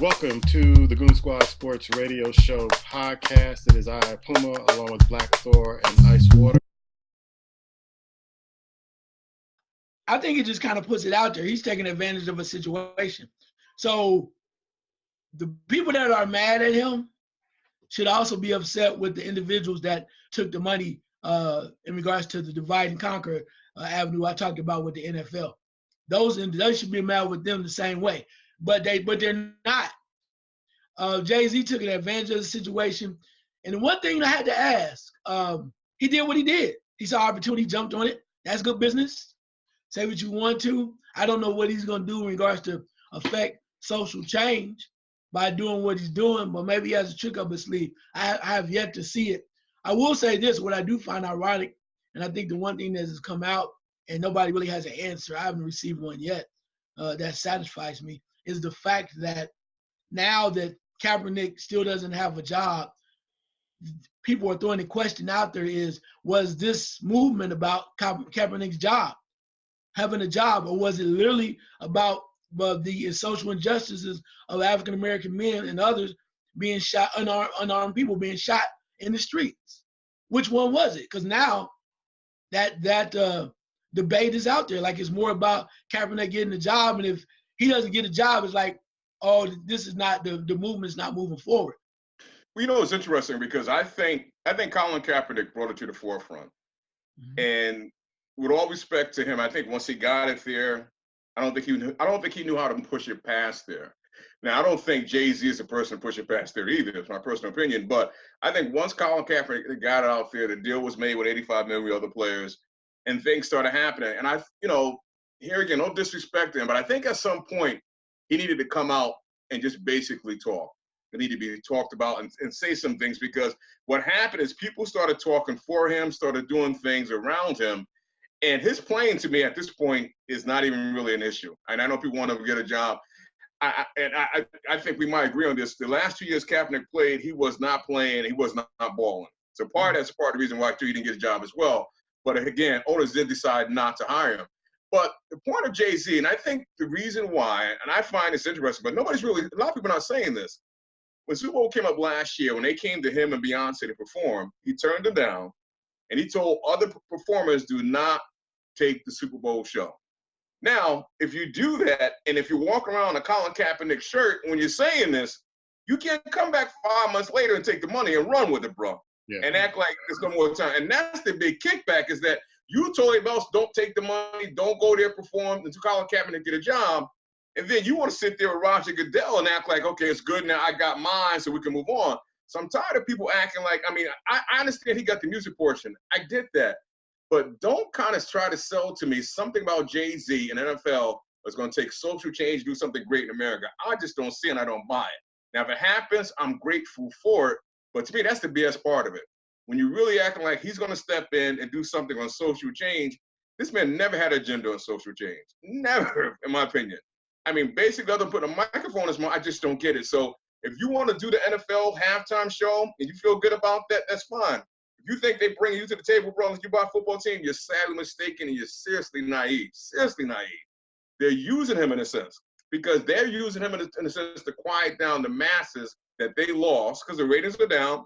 Welcome to the Goon Squad Sports Radio Show podcast. It is I, Puma, along with Black Thor and Ice Water. I think he just kind of puts it out there. He's taking advantage of a situation. So the people that are mad at him should also be upset with the individuals that took the money in regards to the divide and conquer avenue I talked about with the NFL. Those should be mad with them the same way, but they're not. Jay-Z took an advantage of the situation, and the one thing I had to ask, he did what he did. He saw opportunity, jumped on it. That's good business. Say what you want to. I don't know what he's going to do in regards to affect social change by doing what he's doing, but maybe he has a trick up his sleeve. I have yet to see it. I will say this, what I do find ironic, and I think the one thing that has come out and nobody really has an answer, I haven't received one yet, that satisfies me, is the fact that now that Kaepernick still doesn't have a job, people are throwing the question out there is, was this movement about Kaepernick's job, having a job, or was it literally about the social injustices of African-American men and others being shot, unarmed people being shot in the streets? Which one was it? Because now that debate is out there. Like, it's more about Kaepernick getting a job, and if he doesn't get a job, it's like, oh, this is not, the movement's not moving forward. Well, you know, it's interesting because I think Colin Kaepernick brought it to the forefront. Mm-hmm. And with all respect to him, I think once he got it there, I don't think he knew how to push it past there. Now, I don't think Jay-Z is the person to push it past there either. It's my personal opinion. But I think once Colin Kaepernick got it out there, the deal was made with 85 million other players, and things started happening. And here again, no disrespect to him, but I think at some point he needed to come out and just basically talk. It needed to be talked about and say some things, because what happened is people started talking for him, started doing things around him. And his playing, to me, at this point, is not even really an issue. And I know people want to get a job. I think we might agree on this. The last 2 years Kaepernick played, he was not playing, he was not balling. So that's part of the reason why he didn't get a job as well. But again, owners did decide not to hire him. But the point of Jay-Z, and I think the reason why, and I find this interesting, but a lot of people are not saying this. When Super Bowl came up last year, when they came to him and Beyonce to perform, he turned them down, and he told other performers, do not take the Super Bowl show. Now, if you do that, and if you walk around a Colin Kaepernick shirt when you're saying this, you can't come back 5 months later and take the money and run with it, bro. Yeah. And act like there's no more time. And that's the big kickback, is that you told everybody else, don't take the money, don't go there, perform, until Colin Kaepernick get a job. And then you want to sit there with Roger Goodell and act like, okay, it's good now, I got mine, so we can move on. So I'm tired of people acting like, I understand he got the music portion. I did that. But don't kind of try to sell to me something about Jay-Z and NFL is going to take social change, do something great in America. I just don't see it, and I don't buy it. Now, if it happens, I'm grateful for it. But to me, that's the BS part of it. When you're really acting like he's going to step in and do something on social change, this man never had an agenda on social change. Never, in my opinion. Basically, other than putting a microphone in his mouth, I just don't get it. So if you want to do the NFL halftime show and you feel good about that, that's fine. If you think they bring you to the table, bro, and you buy a football team, you're sadly mistaken and you're seriously naive. Seriously naive. They're using him in a sense, because they're using him in a sense to quiet down the masses that they lost because the ratings are down.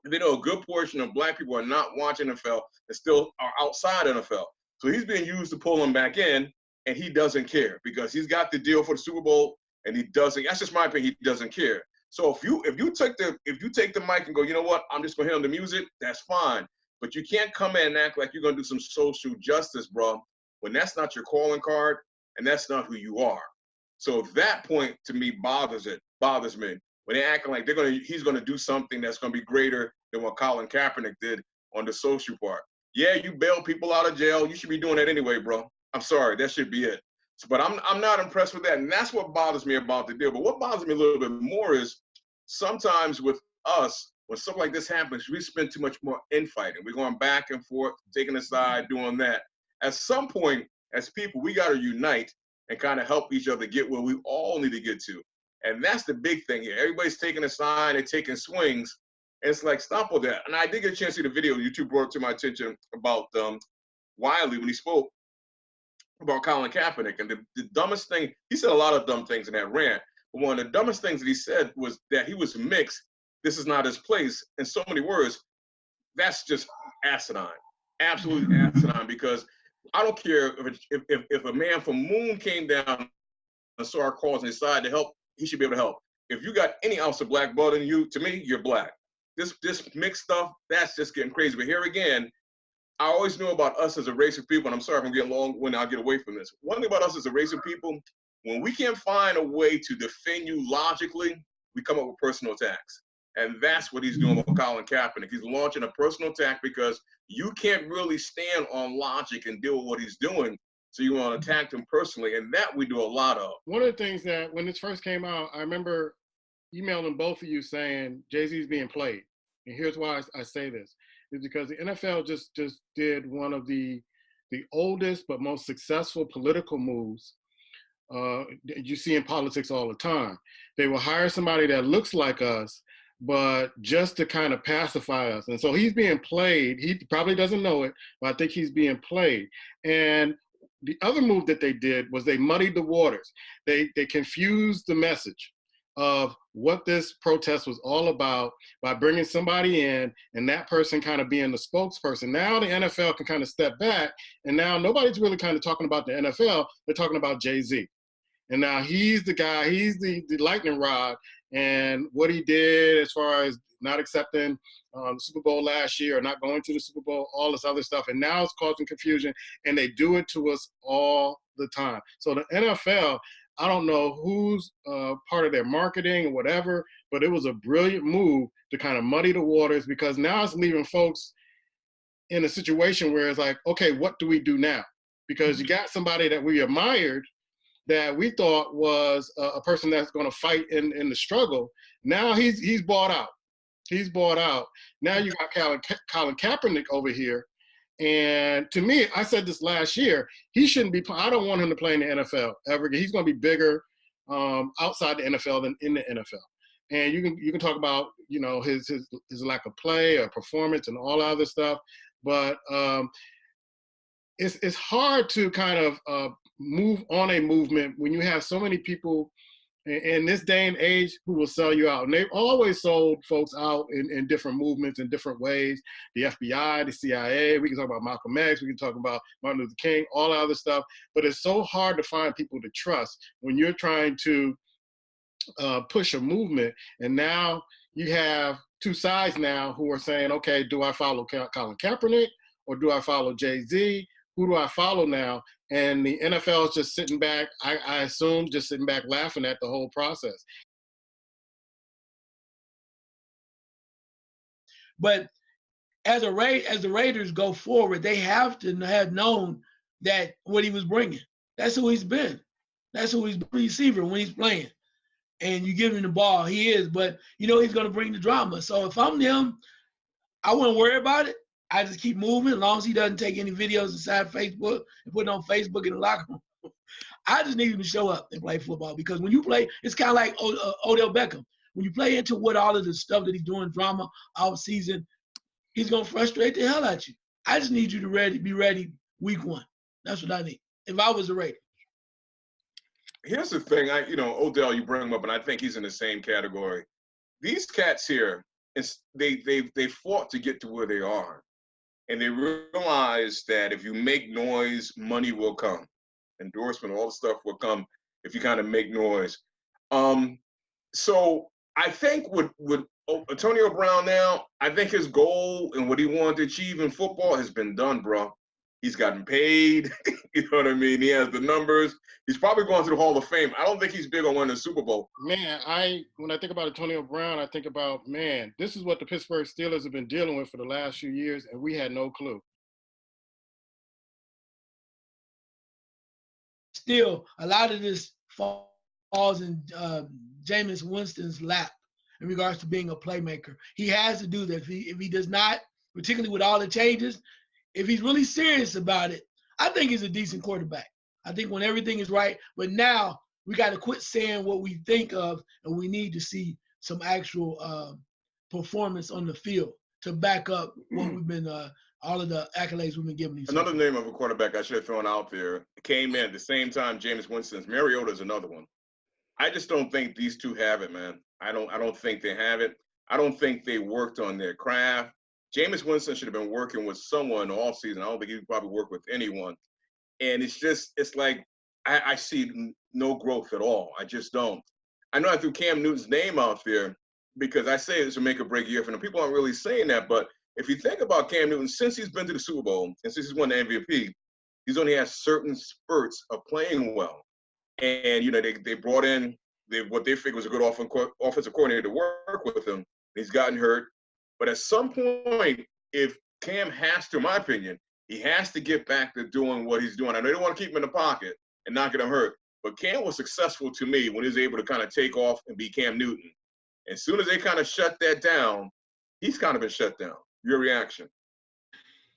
And they know a good portion of black people are not watching NFL and still are outside NFL. So he's being used to pull them back in, and he doesn't care because he's got the deal for the Super Bowl, and he doesn't. That's just my opinion. He doesn't care. So if you take the mic and go, you know what, I'm just gonna hit on the music, that's fine. But you can't come in and act like you're gonna do some social justice, bro, when that's not your calling card and that's not who you are. So that point to me bothers me. When they're acting like he's gonna do something that's gonna be greater than what Colin Kaepernick did on the social part. Yeah, you bail people out of jail. You should be doing that anyway, bro. I'm sorry, that should be it. But I'm not impressed with that, and that's what bothers me about the deal. But what bothers me a little bit more is sometimes with us, when something like this happens, we spend too much more infighting. We're going back and forth, taking a side, doing that. At some point, as people, we got to unite and kind of help each other get where we all need to get to. And that's the big thing here. Everybody's taking a side, they're taking swings. And it's like, stop with that. And I did get a chance to see the video YouTube brought to my attention about Wiley when he spoke about Colin Kaepernick. And the dumbest thing, he said a lot of dumb things in that rant. One of the dumbest things that he said was that he was mixed. This is not his place. In so many words, that's just asinine, absolutely asinine. Because I don't care if a man from Moon came down and saw our cause and decided to help, he should be able to help. If you got any ounce of black blood in you, to me, you're black. This mixed stuff, that's just getting crazy. But here again, I always knew about us as a race of people, and I'm sorry if I'm getting long when I get away from this. One thing about us as a race of people, when we can't find a way to defend you logically, we come up with personal attacks. And that's what he's doing with Colin Kaepernick. He's launching a personal attack because you can't really stand on logic and deal with what he's doing. So you want to attack him personally, and that we do a lot of. One of the things that when this first came out, I remember emailing both of you saying Jay-Z's being played. And here's why I say this. Is because the NFL just did one of the oldest but most successful political moves you see in politics all the time. They will hire somebody that looks like us, but just to kind of pacify us. And so he's being played. He probably doesn't know it, but I think he's being played. And the other move that they did was they muddied the waters. They confused the message of what this protest was all about by bringing somebody in and that person kind of being the spokesperson. Now the NFL can kind of step back, and now nobody's really kind of talking about the NFL. They're talking about Jay-Z. And now he's the guy, he's the lightning rod, and what he did as far as not accepting the Super Bowl last year or not going to the Super Bowl, all this other stuff. And now it's causing confusion, and they do it to us all the time. So the NFL, I don't know who's part of their marketing or whatever, but it was a brilliant move to kind of muddy the waters, because now it's leaving folks in a situation where it's like, okay, what do we do now? Because you got somebody that we admired that we thought was a person that's going to fight in the struggle. Now he's bought out. He's bought out. Now you got Colin Kaepernick over here. And to me, I said this last year, he shouldn't be, I don't want him to play in the NFL ever again. He's going to be bigger outside the NFL than in the NFL. And you can talk about, you know, his lack of play or performance and all other stuff. But it's hard to kind of move on a movement when you have so many people in this day and age who will sell you out. And they've always sold folks out in different movements in different ways. The FBI, the CIA, we can talk about Malcolm X, we can talk about Martin Luther King, all that other stuff. But it's so hard to find people to trust when you're trying to push a movement. And now you have two sides now who are saying, okay, do I follow Colin Kaepernick or do I follow Jay-Z? Who do I follow now? And the NFL is just sitting back, I assume, just sitting back laughing at the whole process. But as the Raiders go forward, they have to have known that what he was bringing. That's who he's been. That's who he's been, receiver when he's playing. And you give him the ball, he is. But you know he's going to bring the drama. So if I'm him, I wouldn't worry about it. I just keep moving as long as he doesn't take any videos inside Facebook and put it on Facebook in the locker room. I just need him to show up and play football, because when you play, it's kind of like Odell Beckham. When you play into what all of the stuff that he's doing, drama, off season, he's going to frustrate the hell out of you. I just need you to be ready week one. That's what I need if I was a Raider. Here's the thing. Odell, you bring him up, and I think he's in the same category. These cats here, they fought to get to where they are. And they realize that if you make noise, money will come. Endorsement, all the stuff will come if you kind of make noise. So I think with Antonio Brown now, I think his goal and what he wanted to achieve in football has been done, bro. He's gotten paid. You know what I mean? He has the numbers. He's probably going to the Hall of Fame. I don't think he's big on winning the Super Bowl. Man, when I think about Antonio Brown, I think about, man, this is what the Pittsburgh Steelers have been dealing with for the last few years, and we had no clue. Still, a lot of this falls in Jameis Winston's lap in regards to being a playmaker. He has to do that. If he does not, particularly with all the changes, if he's really serious about it, I think he's a decent quarterback. I think when everything is right, but now we got to quit saying what we think of, and we need to see some actual performance on the field to back up what we've been, all of the accolades we've been giving these. Another name of a quarterback I should have thrown out there came in at the same time Jameis Winston's. Mariota's another one. I just don't think these two have it, man. I don't think they have it. I don't think they worked on their craft. Jameis Winston should have been working with someone all season. I don't think he would probably work with anyone. And it's like I see no growth at all. I just don't. I know I threw Cam Newton's name out there because I say it's a make or break year for him. People aren't really saying that, but if you think about Cam Newton, since he's been to the Super Bowl and since he's won the MVP, he's only had certain spurts of playing well. And they brought in what they figured was a good offensive coordinator to work with him. He's gotten hurt, but at some point, if Cam has to, in my opinion, he has to get back to doing what he's doing. I know they don't want to keep him in the pocket and not get him hurt, but Cam was successful to me when he was able to kind of take off and be Cam Newton. As soon as they kind of shut that down, he's kind of been shut down. Your reaction?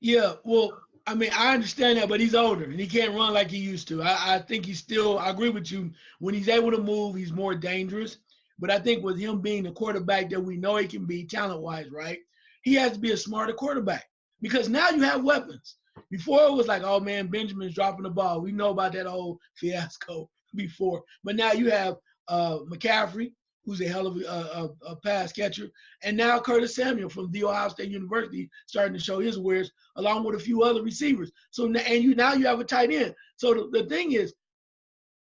Yeah, well, I mean, I understand that, but he's older and he can't run like he used to. I think he's still, I agree with you. When he's able to move, he's more dangerous. But I think with him being the quarterback that we know he can be talent-wise, right, he has to be a smarter quarterback because now you have weapons. Before it was like, oh, man, Benjamin's dropping the ball. We know about that whole fiasco before. But now you have McCaffrey, who's a hell of a pass catcher, and now Curtis Samuel from The Ohio State University starting to show his wares, along with a few other receivers. So now you have a tight end. So the thing is,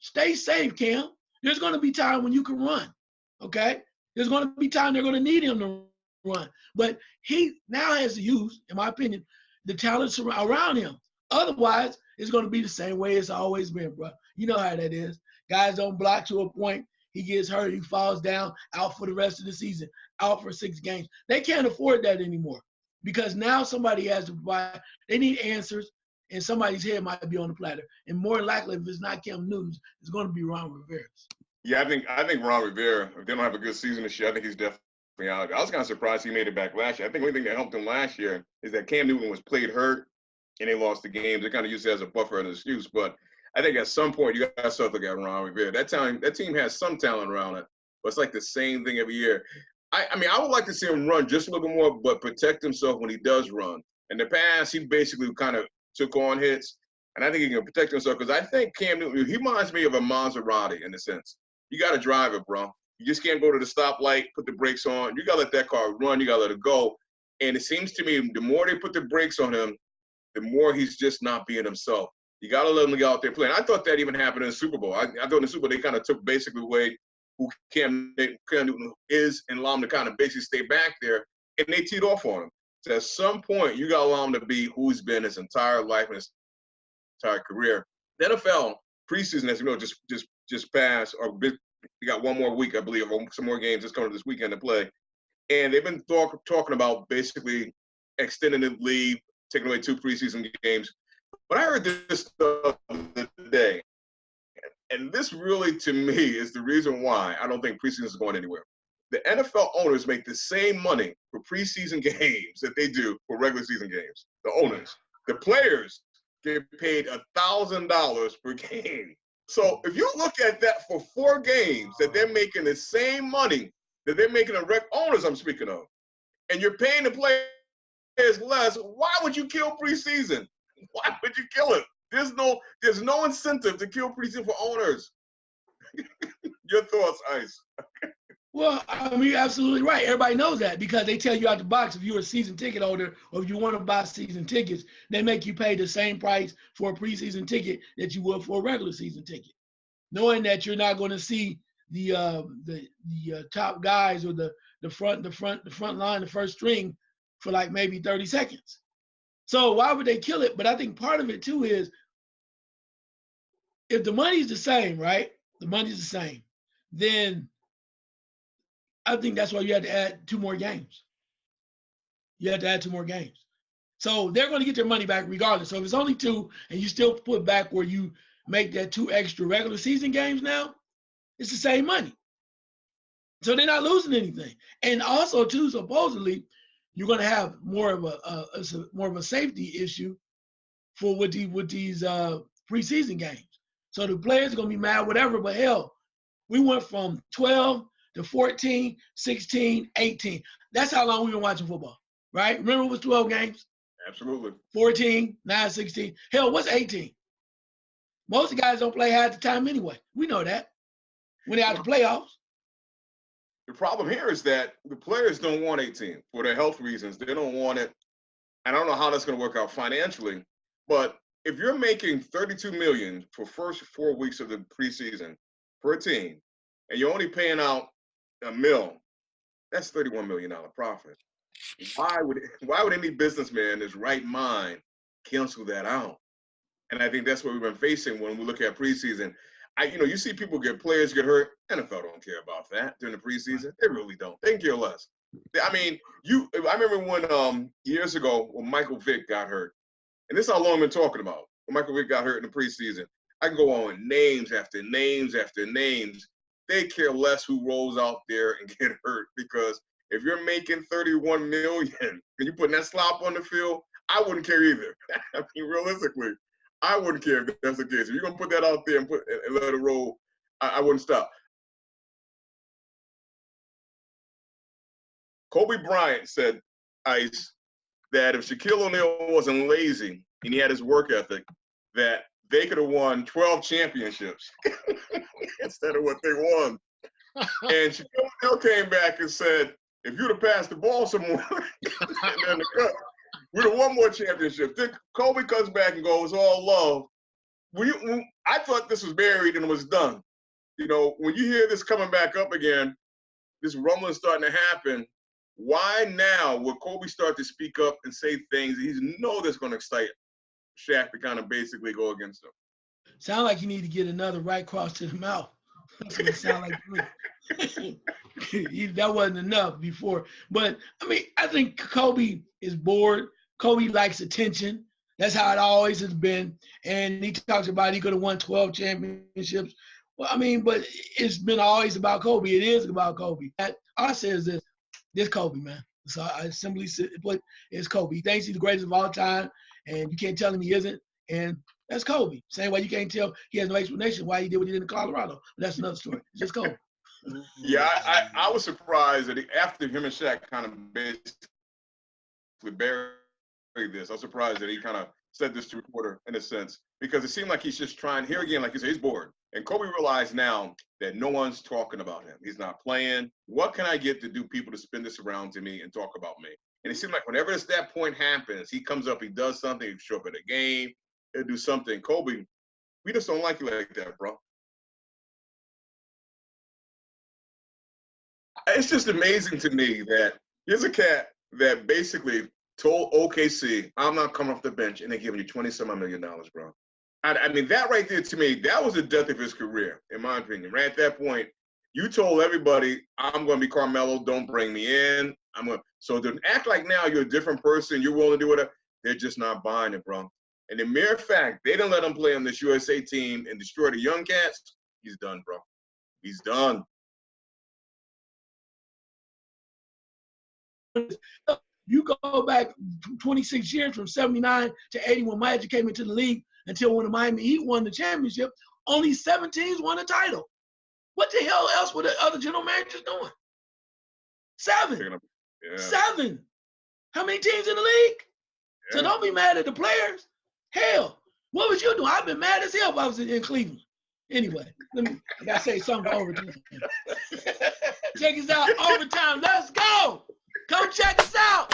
stay safe, Cam. There's going to be time when you can run, okay? There's going to be time they're going to need him to run. But he now has to use, in my opinion, the talents around him. Otherwise, it's going to be the same way it's always been, bro. You know how that is. Guys don't block to a point. He gets hurt. He falls down, out for the rest of the season, out for 6 games. They can't afford that anymore because now somebody has to provide. They need answers, and somebody's head might be on the platter. And more likely, if it's not Cam Newton's, it's going to be Ron Rivera's. Yeah, I think Ron Rivera, if they don't have a good season this year, I think he's definitely out. I was kind of surprised he made it back last year. I think the only thing that helped him last year is that Cam Newton was played hurt, and they lost the games. They kind of used it as a buffer and an excuse, but I think at some point you got to start looking at Ron Rivera. That team has some talent around it, but it's like the same thing every year. I mean, I would like to see him run just a little bit more, but protect himself when he does run. In the past, he basically kind of took on hits, and I think he can protect himself because I think Cam Newton, he reminds me of a Maserati in a sense. You got to drive it, bro. You just can't go to the stoplight, put the brakes on. You got to let that car run. You got to let it go. And it seems to me the more they put the brakes on him, the more he's just not being himself. You got to let him get out there playing. I thought that even happened in the Super Bowl. I thought in the Super Bowl they kind of took basically away who Cam Newton is and allow him to kind of basically stay back there, and they teed off on him. So at some point, you got to allow him to be who he's been his entire life and his entire career. The NFL preseason, as you know, just passed. Or we got one more week, I believe, or some more games just coming this weekend to play. And they've been talking about basically extending the league, taking away 2 preseason games. But I heard this the other day, and this really, to me, is the reason why I don't think preseason is going anywhere. The NFL owners make the same money for preseason games that they do for regular season games. The owners. The players get paid $1,000 per game. So if you look at that for 4 games, that they're making the same money that they're making the owners I'm speaking of, and you're paying the players less, why would you kill preseason? Why would you kill it? There's no incentive to kill preseason for owners. Your thoughts, Ice? Well, I mean, you're absolutely right. Everybody knows that because they tell you out the box if you're a season ticket holder or if you want to buy season tickets, they make you pay the same price for a preseason ticket that you would for a regular season ticket, knowing that you're not going to see the top guys or the front line, the first string for like maybe 30 seconds. So why would they kill it? But I think part of it too is if the money's the same, right? The money's the same, then I think that's why you had to add 2 more games. You had to add 2 more games. So they're going to get their money back regardless. So if it's only 2 and you still put back where you make that 2 extra regular season games now, it's the same money. So they're not losing anything. And also too, supposedly, you're going to have more of a safety issue with these preseason games. So the players are going to be mad, whatever, but hell, we went from 12 to 14, 16, 18. That's how long we've been watching football, right? Remember it was 12 games? Absolutely. 14, 9, 16. Hell, what's 18? Most guys don't play half the time anyway. We know that. when they're out the playoffs. The problem here is that the players don't want 18 for their health reasons. They don't want it. And I don't know how that's going to work out financially. But if you're making $32 million for first 4 weeks of the preseason per team, and you're only paying out $1 million, that's $31 million profit. Why would any businessman in his right mind cancel that out? And I think that's what we've been facing when we look at preseason. You see people players get hurt. NFL don't care about that during the preseason. They really don't. They can care less. I mean, I remember when years ago when Michael Vick got hurt, and this is how long I've been talking about. When Michael Vick got hurt in the preseason, I can go on names after names after names. They care less who rolls out there and get hurt, because if you're making $31 million and you're putting that slop on the field, I wouldn't care either. I mean, realistically, I wouldn't care if that's the case. If you're gonna put that out there and let it roll, I wouldn't stop. Kobe Bryant said, Ice, that if Shaquille O'Neal wasn't lazy and he had his work ethic, that they could have won 12 championships instead of what they won. And Shaquille O'Neal came back and said, if you'd have passed the ball some more, then we'd have won more championships. Then Kobe comes back and goes, all love. I thought this was buried and was done. When you hear this coming back up again, this rumbling starting to happen, why now would Kobe start to speak up and say things that he's that's going to excite Shaq to kind of basically go against him? Sound like you need to get another right cross to the mouth. That's what it sound like to me. That wasn't enough before. But, I mean, I think Kobe is bored. Kobe likes attention. That's how it always has been. And he talks about he could have won 12 championships. Well, I mean, but it's been always about Kobe. It is about Kobe. All I say is this Kobe, man. So I simply put, it's Kobe. He thinks he's the greatest of all time, and you can't tell him he isn't. And that's Kobe. Same way you can't tell he has no explanation why he did what he did in Colorado. But that's another story. It's just Kobe. Yeah, I was surprised that after him and Shaq kind of basically buried this, I was surprised that he kind of said this to a reporter in a sense, because it seemed like he's just trying, here again, like you said, he's bored. And Kobe realized now that no one's talking about him. He's not playing. What can I get to do people to spin this around to me and talk about me? And it seemed like whenever that point happens, he comes up, he does something, he show up at a game, he'll do something. Kobe, we just don't like you like that, bro. It's just amazing to me that here's a cat that basically told OKC, I'm not coming off the bench, and they're giving you $27 million, bro. I mean, that right there to me, that was the death of his career, in my opinion. Right at that point, you told everybody, I'm going to be Carmelo, don't bring me in. So to act like now you're a different person, you're willing to do whatever, they're just not buying it, bro. And the mere fact they didn't let him play on this USA team and destroy the young cats, he's done, bro. He's done. You go back 26 years from 79 to 80 when Magic came into the league until when the Miami Heat won the championship, only 7 teams won a title. What the hell else were the other general managers doing? 7. Yeah. 7. How many teams in the league? Yeah. So don't be mad at the players. Hell, what was you doing? I've been mad as hell if I was in Cleveland. Anyway, I gotta say something for overtime. Check us out, overtime. Let's go. Come check us out.